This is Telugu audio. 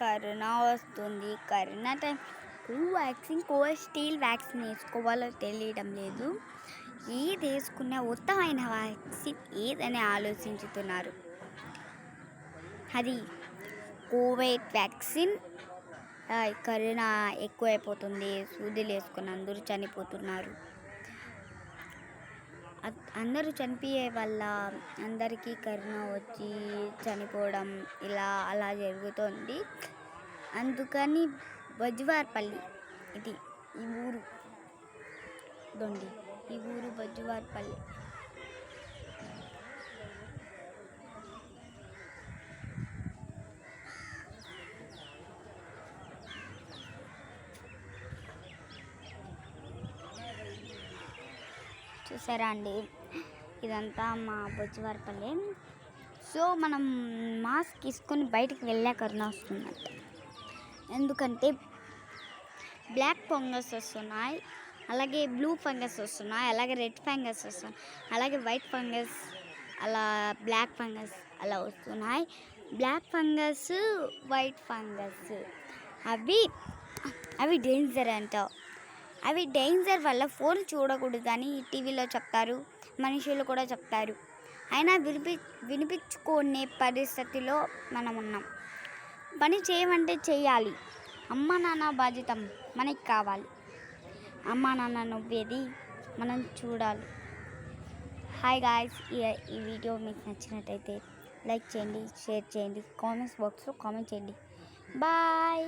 కరోనా వస్తుంది. కరోనా టైం కోవిషీల్డ్ వ్యాక్సిన్ వేసుకోవాలో తెలియడం లేదు. ఏది వేసుకున్న ఉత్తమమైన వ్యాక్సిన్ ఏదని ఆలోచించుతున్నారు. అది కోవిడ్ వ్యాక్సిన్. కరోనా ఎక్కువైపోతుంది, సూదులు వేసుకుని అందరూ చనిపోతున్నారు. అందరూ చనిపోయే వల్ల అందరికీ కరోనా వచ్చి చనిపోవడం అలా జరుగుతుంది. అందుకని బజ్వార్పల్లి ఈ ఊరు బజ్వార్పల్లి. చూసారా అండి, ఇదంతా మా బొజ్జివారిపల్లి. సో మనం మాస్క్ తీసుకొని బయటికి వెళ్ళా కరోనా వస్తుందంట. ఎందుకంటే బ్లాక్ ఫంగస్ వస్తున్నాయి, అలాగే బ్లూ ఫంగస్ వస్తున్నాయి, అలాగే రెడ్ ఫంగస్ వస్తున్నాయి, అలాగే వైట్ ఫంగస్, అలా బ్లాక్ ఫంగస్ అలా వస్తున్నాయి. బ్లాక్ ఫంగస్, వైట్ ఫంగస్ అవి డేంజర్ అంట. అవి డేంజర్ వల్ల ఫోన్ చూడకూడదు అని టీవీలో చెప్తారు, మనుషులు కూడా చెప్తారు. అయినా వినిపించుకునే పరిస్థితిలో మనం ఉన్నాం. పని చేయమంటే చేయాలి. అమ్మ నాన్న బాధ్యత మనకి కావాలి. అమ్మ నాన్న నవ్వేది మనం చూడాలి. హాయ్ గాయ్స్, ఈ వీడియో మీకు నచ్చినట్టయితే లైక్ చేయండి, షేర్ చేయండి, కామెంట్స్ బాక్స్లో కామెంట్ చేయండి. బాయ్.